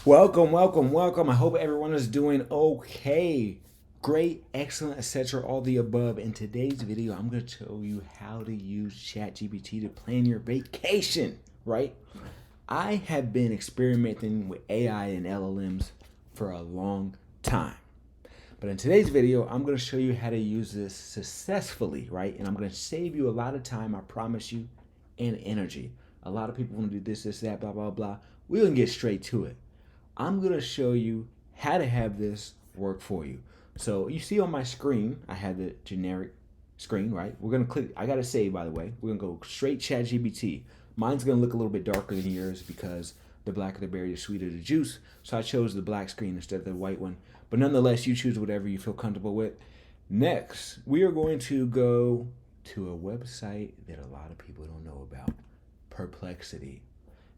Welcome, welcome, welcome. I hope everyone is doing okay. Great, excellent, etc. All the above. In today's video, I'm going to show you how to use ChatGPT to plan your vacation, right? I have been experimenting with AI and LLMs for a long time. But in today's video, I'm going to show you how to use this successfully, right? And I'm going to save you a lot of time, I promise you, and energy. A lot of people want to do this, that, blah, blah, blah. We're going to get straight to it. I'm going to show you how to have this work for you. So you see on my screen, I have the generic screen, right? We're going to click, I got to save, by the way. We're going to go straight ChatGPT. Mine's going to look a little bit darker than yours because the blacker the berry, the sweeter the juice. So I chose the black screen instead of the white one. But nonetheless, you choose whatever you feel comfortable with. Next, we are going to go to a website that a lot of people don't know about, Perplexity.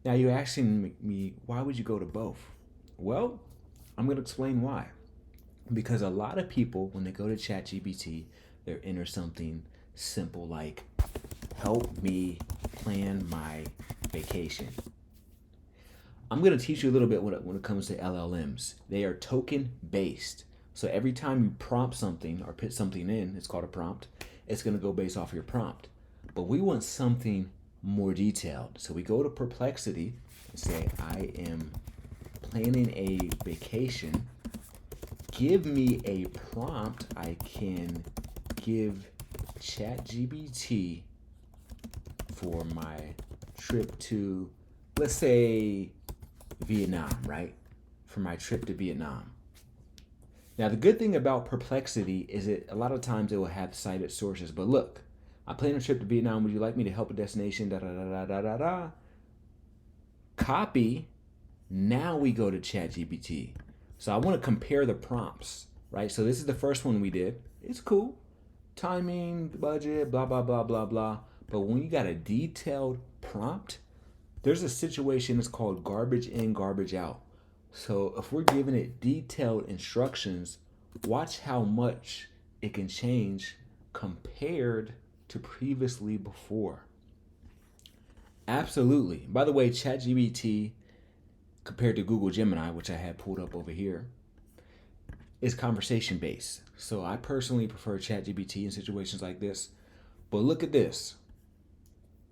Now you're asking me, why would you go to both? Well, I'm going to explain why. Because a lot of people, when they go to ChatGPT, they enter something simple like, help me plan my vacation. I'm going to teach you a little bit when it comes to LLMs. They are token based. So every time you prompt something or put something in, it's called a prompt, it's going to go based off your prompt. But we want something more detailed. So we go to Perplexity and say, I am planning a vacation. Give me a prompt I can give ChatGPT for my trip to, let's say, Vietnam, right? For my trip to Vietnam. Now, the good thing about Perplexity is that a lot of times it will have cited sources. But look, I plan a trip to Vietnam. Would you like me to help a destination? Da da da da da da da. Copy. Now we go to ChatGPT. So I want to compare the prompts, right? So this is the first one we did. It's cool. Timing, budget, blah, blah, blah, blah, blah. But when you got a detailed prompt, there's a situation that's called garbage in, garbage out. So if we're giving it detailed instructions, watch how much it can change compared to previously before. Absolutely. By the way, ChatGPT compared to Google Gemini, which I have pulled up over here, is conversation based. So I personally prefer ChatGPT in situations like this. But look at this.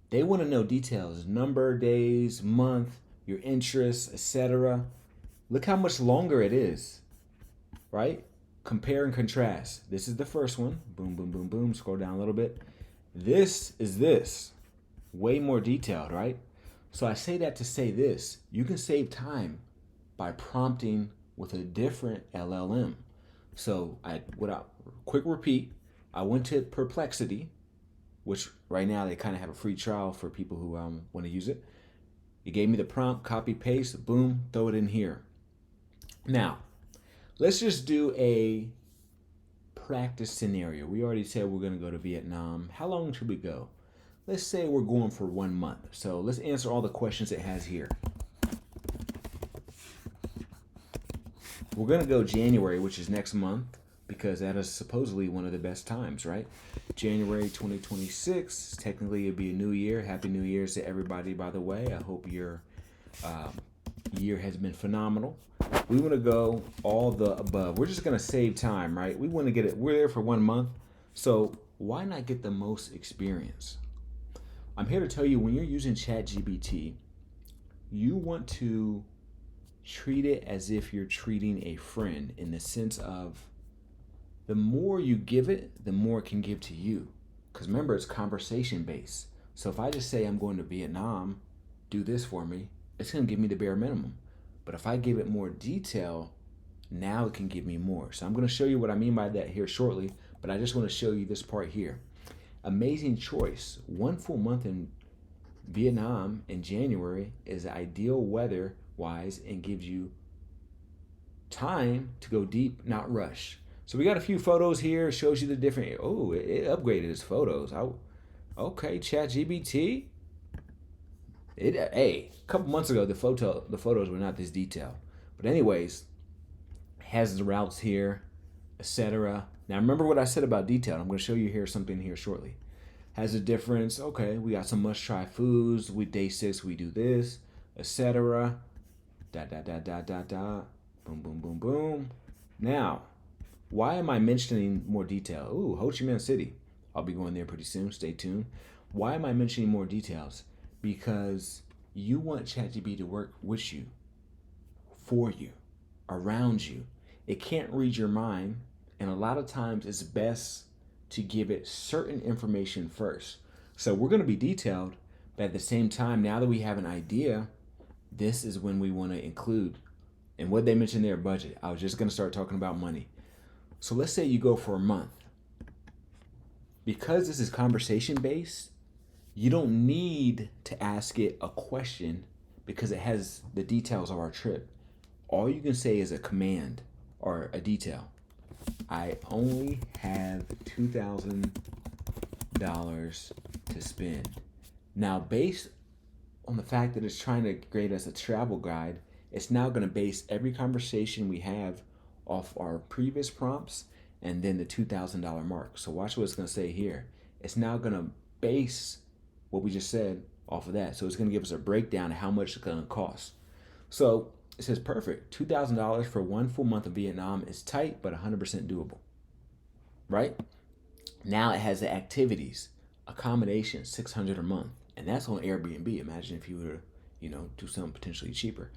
They want to know details, number, days, month, your interests, etc. Look how much longer it is, right? Compare and contrast. This is the first one. Boom, boom, boom, boom. Scroll down a little bit. This is this. Way more detailed, right? So I say that to say this. You can save time by prompting with a different LLM. So quick repeat, I went to Perplexity, which right now they kind of have a free trial for people who want to use it. It gave me the prompt, copy, paste, boom, throw it in here. Now, let's just do a practice scenario. We already said we're going to go to Vietnam. How long should we go? Let's say we're going for 1 month. So let's answer all the questions it has here. We're going to go January, which is next month, because that is supposedly one of the best times, right? January 2026. Technically, it'd be a new year. Happy New Year's to everybody, by the way. I hope your year has been phenomenal. We want to go all the above. We're just going to save time, right? We want to get it. We're there for 1 month. So why not get the most experience? I'm here to tell you, when you're using ChatGPT, you want to treat it as if you're treating a friend, in the sense of the more you give it, the more it can give to you. Because remember, it's conversation based. So if I just say I'm going to Vietnam, do this for me, it's going to give me the bare minimum. But if I give it more detail, now it can give me more. So I'm going to show you what I mean by that here shortly, but I just want to show you this part here. Amazing choice. 1 full month in Vietnam in January is ideal weather wise and gives you time to go deep, not rush. So we got a few photos here. Shows you the different. Oh, it upgraded its photos. Okay, ChatGPT. A couple months ago the photos were not this detailed. But anyways, has the routes here, etc. Now remember what I said about detail. I'm going to show you here something here shortly. Has a difference. Okay, we got some must-try foods. Day 6 we do this, etc. Dot, dot, dot, dot, dot, dot. Boom, boom, boom, boom. Now, why am I mentioning more detail? Ooh, Ho Chi Minh City. I'll be going there pretty soon. Stay tuned. Why am I mentioning more details? Because you want ChatGPT to work with you, for you, around you. It can't read your mind, and a lot of times it's best to give it certain information first. So we're going to be detailed, but at the same time, now that we have an idea, this is when we want to include. And what they mentioned there, budget. I was just going to start talking about money. So let's say you go for a month. Because this is conversation based, you don't need to ask it a question because it has the details of our trip. All you can say is a command or a detail. I only have $2,000 to spend. Now, based on the fact that it's trying to grade us a travel guide, it's now going to base every conversation we have off our previous prompts and then the $2,000 mark. So watch what it's going to say here. It's now going to base what we just said off of that. So it's going to give us a breakdown of how much it's going to cost. So it says perfect. $2,000 for 1 full month of Vietnam is tight, but 100% doable. Right? Now it has the activities, accommodation, $600 a month. And that's on Airbnb. Imagine if you were to, do something potentially cheaper.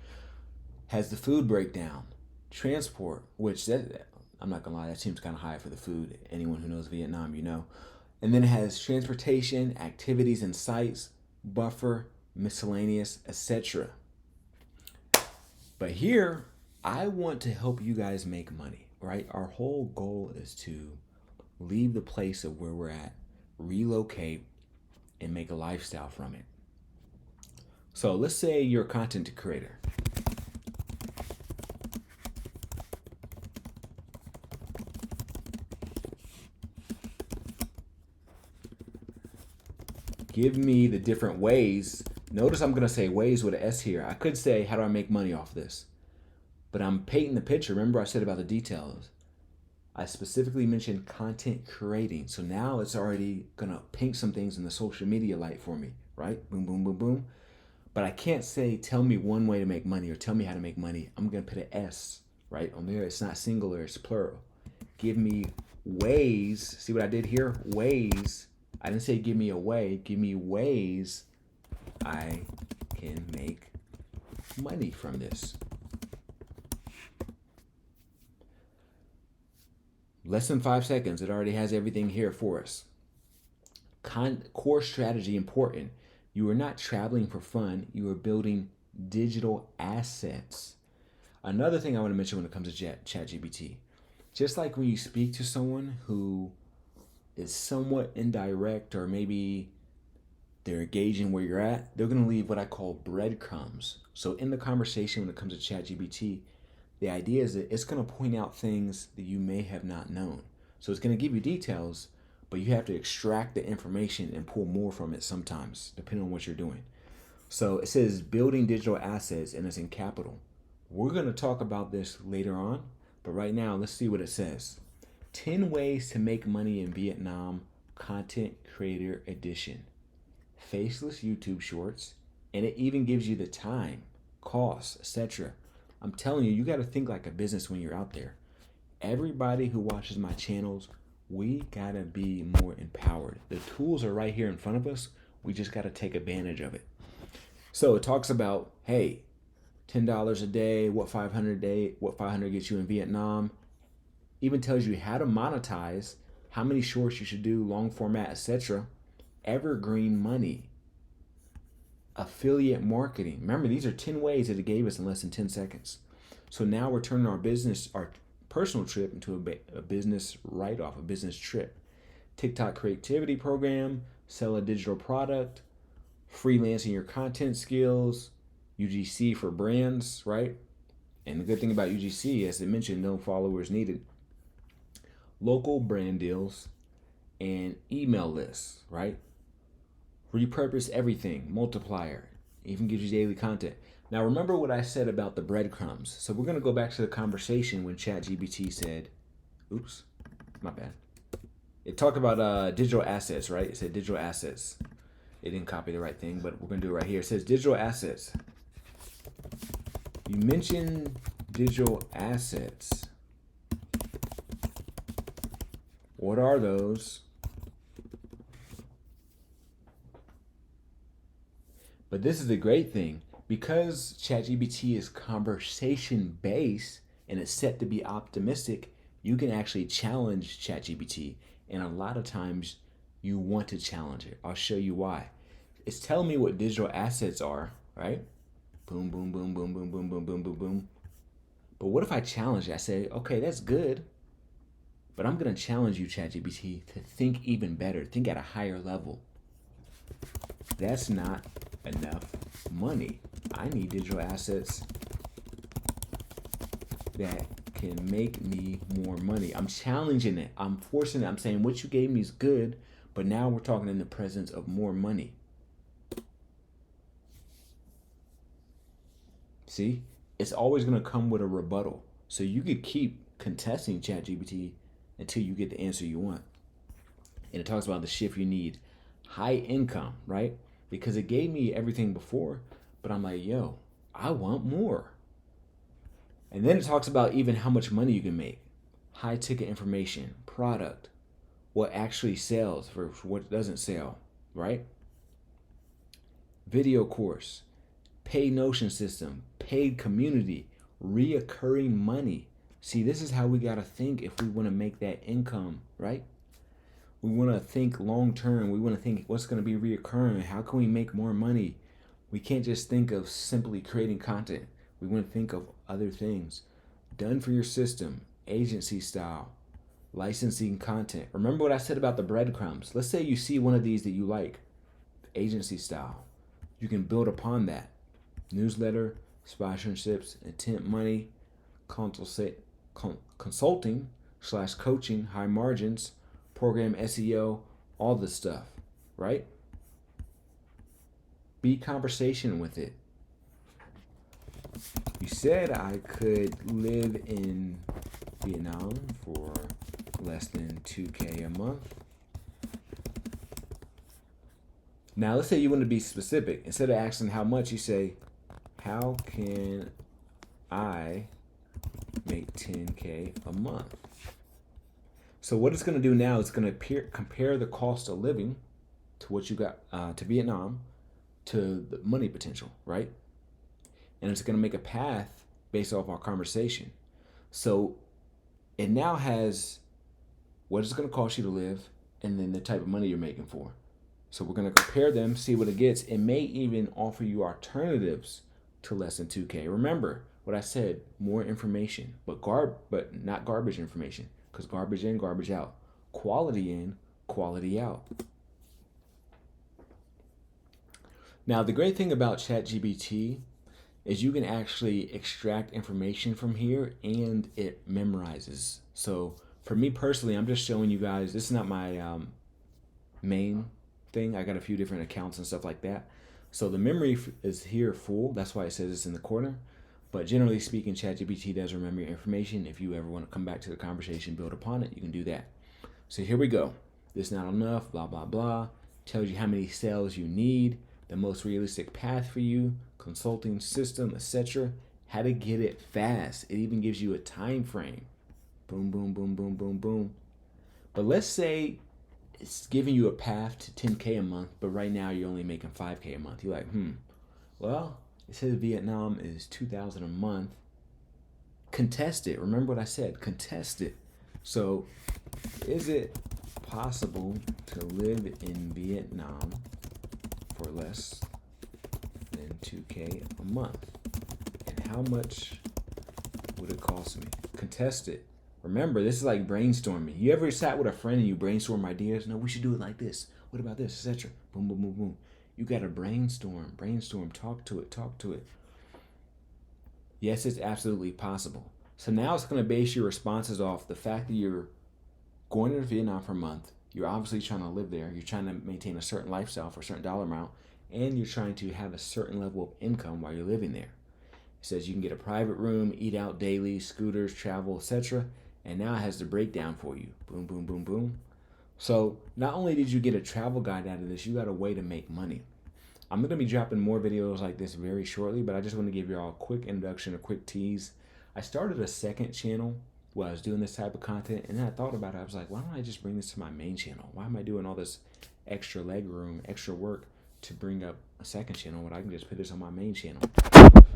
Has the food breakdown, transport, which I'm not gonna lie, that seems kind of high for the food. Anyone who knows Vietnam, And then it has transportation, activities and sites, buffer, miscellaneous, etc. But here, I want to help you guys make money, right? Our whole goal is to leave the place of where we're at, relocate, and make a lifestyle from it. So let's say you're a content creator. Give me the different ways. Notice I'm going to say ways with an S here. I could say, how do I make money off this? But I'm painting the picture. Remember I said about the details. I specifically mentioned content creating. So now it's already going to paint some things in the social media light for me, right? Boom, boom, boom, boom. But I can't say, tell me one way to make money or tell me how to make money. I'm going to put an S, right? On there, it's not singular, it's plural. Give me ways. See what I did here? Ways. I didn't say give me a way. Give me ways I can make money from this. Less than 5 seconds. It already has everything here for us. Core strategy important. You are not traveling for fun. You are building digital assets. Another thing I want to mention when it comes to ChatGPT. Just like when you speak to someone who is somewhat indirect or maybe they're engaging where you're at, they're going to leave what I call breadcrumbs. So in the conversation when it comes to ChatGPT, the idea is that it's going to point out things that you may have not known. So it's going to give you details, but you have to extract the information and pull more from it sometimes, depending on what you're doing. So it says building digital assets and it's in capital. We're going to talk about this later on, but right now, let's see what it says. 10 ways to make money in Vietnam, content creator edition. Faceless YouTube shorts, and it even gives you the time, costs, etc. I'm telling you, you got to think like a business when you're out there. Everybody who watches my channels, we got to be more empowered. The tools are right here in front of us. We just got to take advantage of it. So it talks about, hey, $10 a day, what 500 a day, what 500 gets you in Vietnam. Even tells you how to monetize, how many shorts you should do, long format, etc. Evergreen money. Affiliate marketing. Remember, these are 10 ways that it gave us in less than 10 seconds. So now we're turning our personal trip into a business write-off, a business trip. TikTok creativity program, sell a digital product, freelancing your content skills, UGC for brands, right? And the good thing about UGC, as I mentioned, no followers needed. Local brand deals and email lists, right? Repurpose everything, multiplier, even gives you daily content. Now remember what I said about the breadcrumbs. So we're gonna go back to the conversation when ChatGPT said, oops, my bad. It talked about digital assets, right? It said digital assets. It didn't copy the right thing, but we're gonna do it right here. It says digital assets. You mentioned digital assets. What are those? But this is the great thing. Because ChatGPT is conversation based and it's set to be optimistic, you can actually challenge ChatGPT. And a lot of times you want to challenge it. I'll show you why. It's telling me what digital assets are, right? Boom, boom, boom, boom, boom, boom, boom, boom, boom, boom. But what if I challenge it? I say, okay, that's good. But I'm going to challenge you, ChatGPT, to think even better, think at a higher level. That's not enough money. I need digital assets that can make me more money. I'm challenging it. I'm forcing it. I'm saying what you gave me is good, but now we're talking in the presence of more money. See, it's always going to come with a rebuttal. So you could keep contesting ChatGPT until you get the answer you want. And it talks about the shift you need. High income, right? Because it gave me everything before, but I'm like, yo, I want more. And then it talks about even how much money you can make. High ticket information, product, what actually sells versus what doesn't sell, right? Video course, paid notion system, paid community, reoccurring money. See, this is how we got to think if we want to make that income, right? We want to think long term. We want to think what's going to be reoccurring. How can we make more money? We can't just think of simply creating content. We want to think of other things. Done for your system, agency style, licensing content. Remember what I said about the breadcrumbs. Let's say you see one of these that you like, agency style. You can build upon that. Newsletter, sponsorships, intent money, consulting / coaching, high margins, program SEO, all this stuff, right? Be conversation with it. You said I could live in Vietnam for less than 2K a month. Now let's say you want to be specific. Instead of asking how much, you say, how can I make 10K a month? So what it's going to do now is going to compare the cost of living to what you got to Vietnam to the money potential, right? And it's going to make a path based off our conversation. So it now has what it's going to cost you to live and then the type of money you're making for. So we're going to compare them, see what it gets. It may even offer you alternatives to less than 2K. Remember what I said, more information, but not garbage information, because garbage in, garbage out. Quality in, quality out. Now, the great thing about ChatGPT is you can actually extract information from here and it memorizes. So for me personally, I'm just showing you guys, this is not my main thing. I got a few different accounts and stuff like that. So the memory is here full. That's why it says it's in the corner. But generally speaking, ChatGPT does remember your information. If you ever want to come back to the conversation, build upon it, you can do that. So here we go. This is not enough, blah, blah, blah. Tells you how many sales you need, the most realistic path for you, consulting system, etc. How to get it fast. It even gives you a time frame. Boom, boom, boom, boom, boom, boom. But let's say it's giving you a path to 10K a month, but right now you're only making 5K a month. You're like, well, it says Vietnam is 2,000 a month. Contest it. Remember what I said, contest it. So is it possible to live in Vietnam for less than 2K a month? And how much would it cost me? Contest it. Remember, this is like brainstorming. You ever sat with a friend and you brainstorm ideas? No, we should do it like this. What about this, etc. Boom, boom, boom, boom. You got to brainstorm, talk to it. Yes, it's absolutely possible. So now it's going to base your responses off the fact that you're going to Vietnam for a month. You're obviously trying to live there. You're trying to maintain a certain lifestyle for a certain dollar amount. And you're trying to have a certain level of income while you're living there. It says you can get a private room, eat out daily, scooters, travel, etc. And now it has the breakdown for you. Boom, boom, boom, boom. So not only did you get a travel guide out of this, you got a way to make money. I'm going to be dropping more videos like this very shortly, but I just want to give you all a quick introduction, a quick tease. I started a second channel while I was doing this type of content, and then I thought about it. I was like, why don't I just bring this to my main channel? Why am I doing all this extra leg room, extra work to bring up a second channel when I can just put this on my main channel?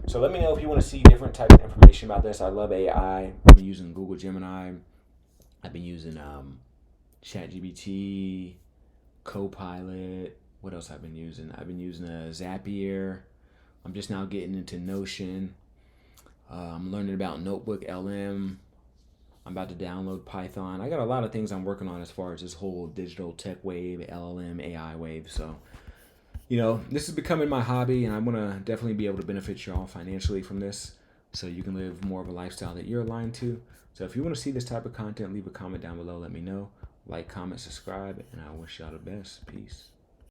So let me know if you want to see different type of information about this. I love AI. I've been using Google Gemini. I've been using ChatGBT, Copilot. What else I've been using? I've been using Zapier. I'm just now getting into Notion. I'm learning about Notebook LM. I'm about to download Python. I got a lot of things I'm working on as far as this whole digital tech wave, LLM, AI wave. So, this is becoming my hobby, and I want to definitely be able to benefit you all financially from this so you can live more of a lifestyle that you're aligned to. So if you want to see this type of content, leave a comment down below. Let me know. Like, comment, subscribe, and I wish y'all the best. Peace.